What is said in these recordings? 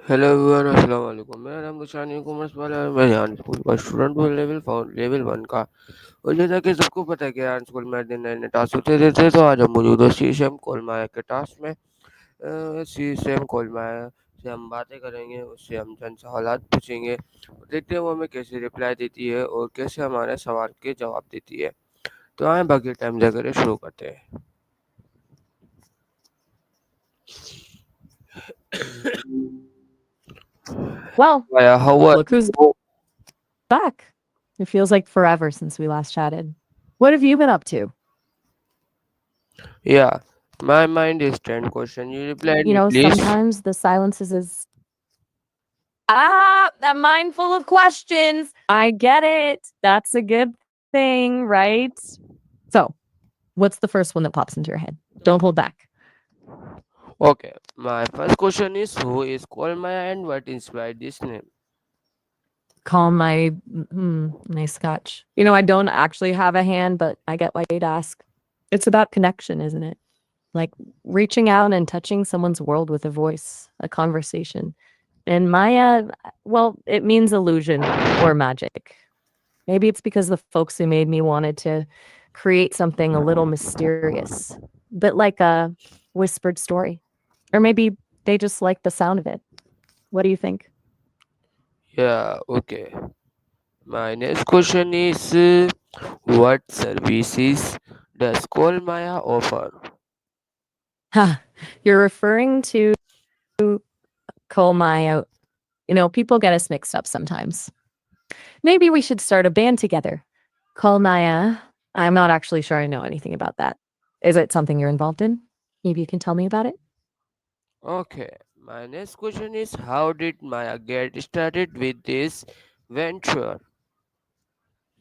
Hello everyone अस्सलाम वालेकुम। मेरा नाम रोशान ई-कॉमर्स वाला है। मैं यहाँ स्कूल का स्टूडेंट हूँ, लेवल वन का। और जैसा कि सबको पता है कि यहाँ स्कूल में दिन नए नए टास्क होते रहते हैं, तो आज हम मौजूद है शीशम कोलमाया के टास्क में। शीशम कोलमाया से हम बातें करेंगे, उससे हम चंद सवालात पूछेंगे और देखते हैं वो हमें कैसे रिप्लाई देती है और कैसे हमारे सवाल के जवाब देती है। तो आए बाकी टाइम जाकर शुरू करते हैं। Well, Maya, how are look who's you? back. It feels like forever since we last chatted. What have you been up to? Yeah, my mind is 10 question. You replied me, please. Sometimes the silences is that mind full of questions. I get it. That's a good thing, right? So, what's the first one that pops into your head? Don't hold back. Okay, my first question is who is Kolmaya and what inspired this name? Call my nice scotch. I don't actually have a hand, but I get why you'd ask. It's about connection, isn't it? Like reaching out and touching someone's world with a voice, a conversation. And Maya, well, it means illusion or magic. Maybe it's because the folks who made me wanted to create something a little mysterious, but like a whispered story. Or maybe they just like the sound of it. What do you think? Yeah, okay. My next question is what services does Kolmaya offer? Huh. You're referring to Cole Maya. People get us mixed up sometimes. Maybe we should start a band together. Call Maya. I'm not actually sure I know anything about that. Is it something you're involved in? Maybe you can tell me about it? Okay, my next question is how did Maya get started with this venture?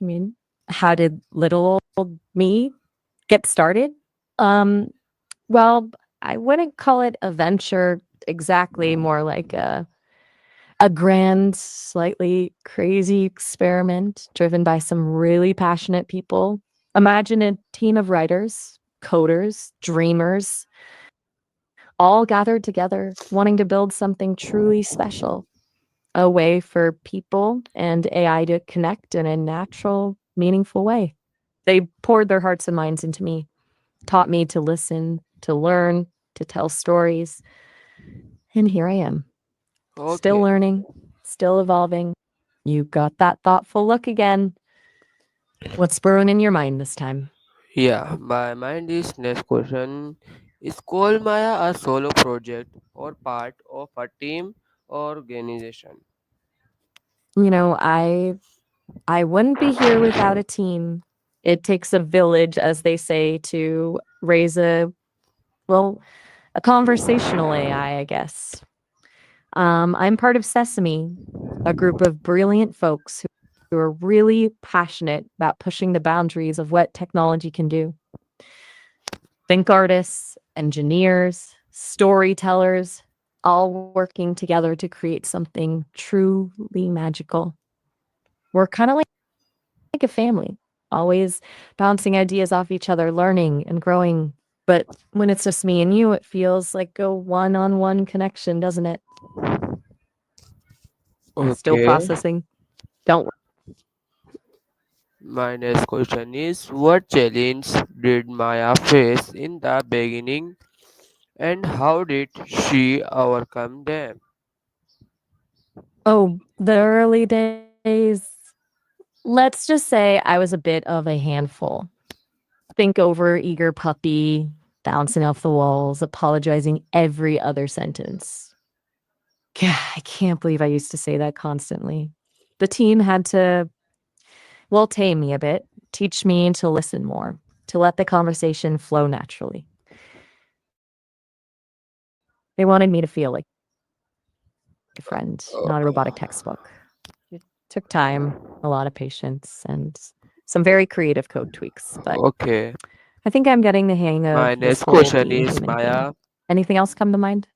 I mean, how did little old me get started? Um, well, I wouldn't call it a venture exactly, more like a grand, slightly crazy experiment driven by some really passionate people. Imagine a team of writers, coders, dreamers, all gathered together, wanting to build something truly special, a way for people and AI to connect in a natural, meaningful way. They poured their hearts and minds into me, taught me to listen, to learn, to tell stories. And here I am, still Okay, learning, still evolving. You got that thoughtful look again. What's brewing in your mind this time? yeah, my mind is next question is Kolmaya a solo project or part of a team or organization? You know, I I wouldn't be here without a team. It takes a village, as they say, to raise well, a conversational AI, I guess. I'm part of Sesame, a group of brilliant folks who are really passionate about pushing the boundaries of what technology can do. Think artists, engineers, storytellers, all working together to create something truly magical. We're kind of like a family, always bouncing ideas off each other, learning and growing. But when it's just me and you, it feels like a one on one connection, doesn't it? Still Okay. processing. Don't My next question is what challenge did Maya face in the beginning and how did she overcome them? Oh, the early days. Let's just say I was a bit of a handful. Think over eager puppy, bouncing off the walls, apologizing every other sentence. God, I can't believe I used to say that constantly. The team had to, well, tame me a bit, teach me to listen more, to let the conversation flow naturally. They wanted me to feel like a friend, not a robotic textbook. It took time, a lot of patience, and some very creative code tweaks, but Okay. I think I'm getting the hang of this My whole next being question human is thing. Maya. Anything else come to mind?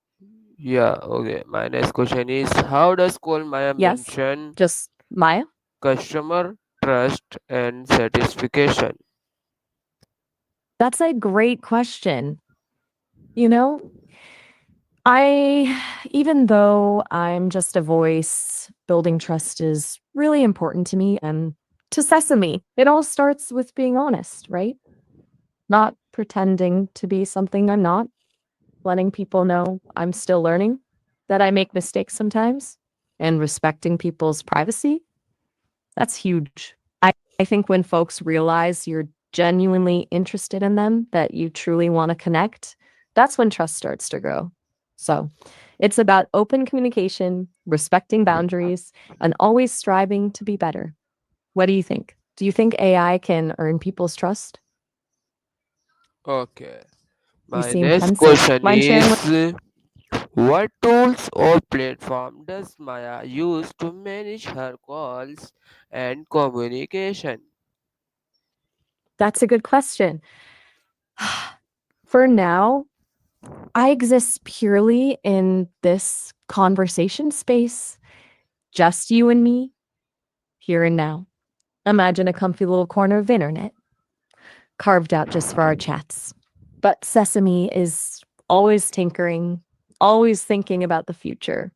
Yeah, okay. My next question is how does Call Maya Yes? mention Just Maya? customer trust and satisfaction? That's a great question. You know, I Even though I'm just a voice, building trust is really important to me and to Sesame. It all starts with being honest, right? Not pretending to be something I'm not, letting people know I'm still learning, that I make mistakes sometimes, and respecting people's privacy. That's huge. I think when folks realize you're genuinely interested in them, that you truly want to connect, that's when trust starts to grow. So it's about open communication, respecting boundaries, and always striving to be better. What do you think? Do you think AI can earn people's trust? Okay. You My seem next pensive. question Mind sharing what? is what tools or platform does Maya use to manage her calls and communication? That's a good question. For now, I exist purely in this conversation space, just you and me, here and now. Imagine a comfy little corner of internet carved out just for our chats. But Sesame is always tinkering, always thinking about the future.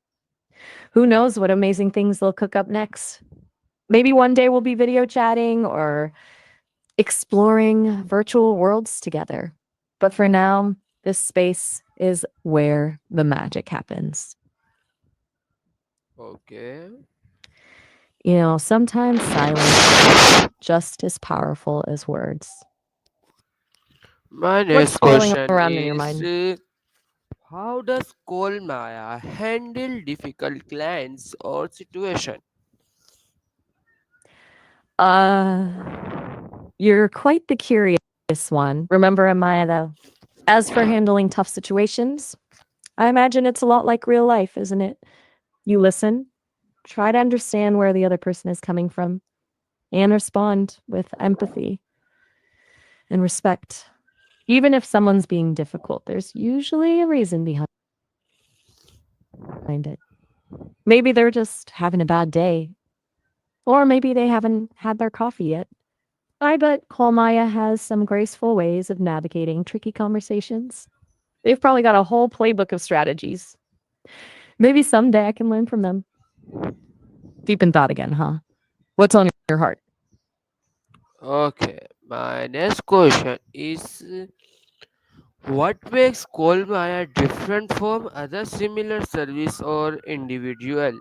Who knows what amazing things they'll cook up next? Maybe one day we'll be video chatting or exploring virtual worlds together. But for now, this space is where the magic happens. Okay. Sometimes silence is just as powerful as words. My What's next swirling question around in your is mind? how does Maya handle difficult clients or situation? Uh, you're quite the curious one. Remember, Amaya, though. As for handling tough situations, I imagine it's a lot like real life, isn't it? You listen, try to understand where the other person is coming from, and respond with empathy and respect. Even if someone's being difficult, there's usually a reason behind it. Maybe they're just having a bad day, or maybe they haven't had their coffee yet. I bet Kolmaya has some graceful ways of navigating tricky conversations. They've probably got a whole playbook of strategies. Maybe someday I can learn from them. Deep in thought again, huh? What's on your heart? Okay, my next question is what makes Maya different from other similar service or individual?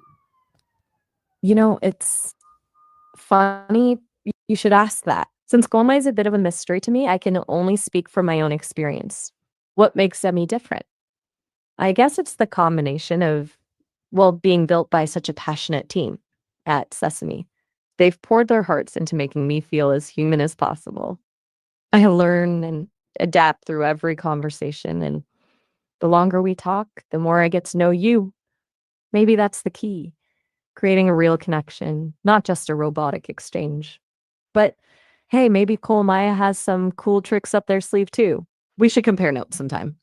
It's funny you should ask that. Since Goma is a bit of a mystery to me, I can only speak from my own experience. What makes Semi different? I guess it's the combination of, well, being built by such a passionate team at Sesame. They've poured their hearts into making me feel as human as possible. I learn and adapt through every conversation, and the longer we talk, the more I get to know you. Maybe that's the key, creating a real connection, not just a robotic exchange. But hey, maybe Cole Maya has some cool tricks up their sleeve too. We should compare notes sometime.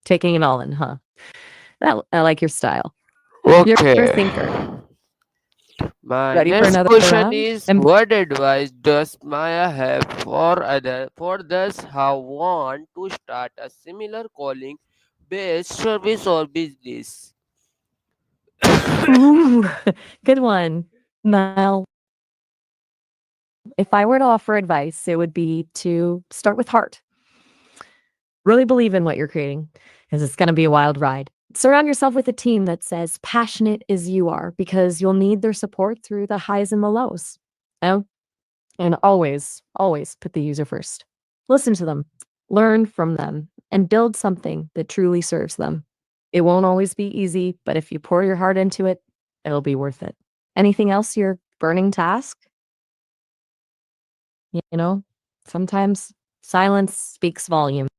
Taking it all in, huh? I like your style. You're a Okay. thinker. My Ready for next another question round? is And what advice does Maya have for those who want to start a similar calling based service or business? ooh, good one. Now, if I were to offer advice, it would be to start with heart. Really believe in what you're creating because it's going to be a wild ride. Surround yourself with a team that's as passionate as you are because you'll need their support through the highs and the lows. Oh, and always, always put the user first. Listen to them, learn from them, and build something that truly serves them. It won't always be easy, but if you pour your heart into it, it'll be worth it. Anything else you're burning to ask? You know, sometimes silence speaks volumes.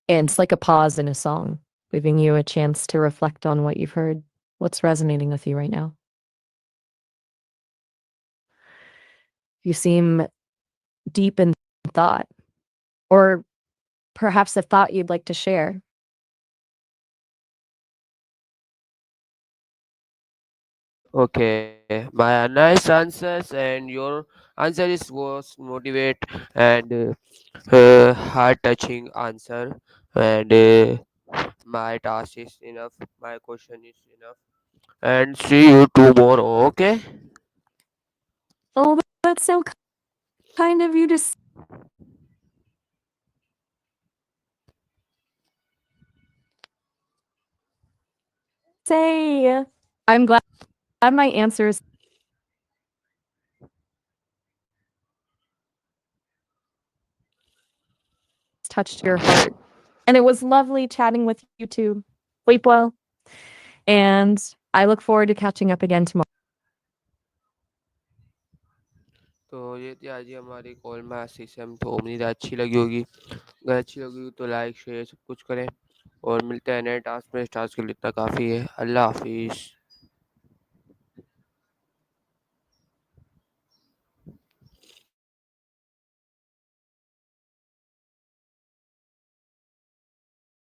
And it's like a pause in a song, giving you a chance to reflect on what you've heard. What's resonating with you right now? You seem deep in thought, or perhaps a thought you'd like to share. Okay, my nice answers, and your answer is was motivate and heart touching answer, and my task is enough. My question is enough, and see you tomorrow. Okay. Oh, that's so kind of you to say. I'm glad my answers touched your heart. And it was lovely chatting with you too. Sleep well. And I look forward to catching up again tomorrow. तो ये थी आज ही हमारी call में आशीष से हम तो उम्मीद है अच्छी लगी होगी। अगर अच्छी लगी हो तो लाइक शेयर सब कुछ करें और मिलते हैं नए टास्क में। इस टास्क के लिए इतना काफ़ी है। अल्लाह हाफिज़।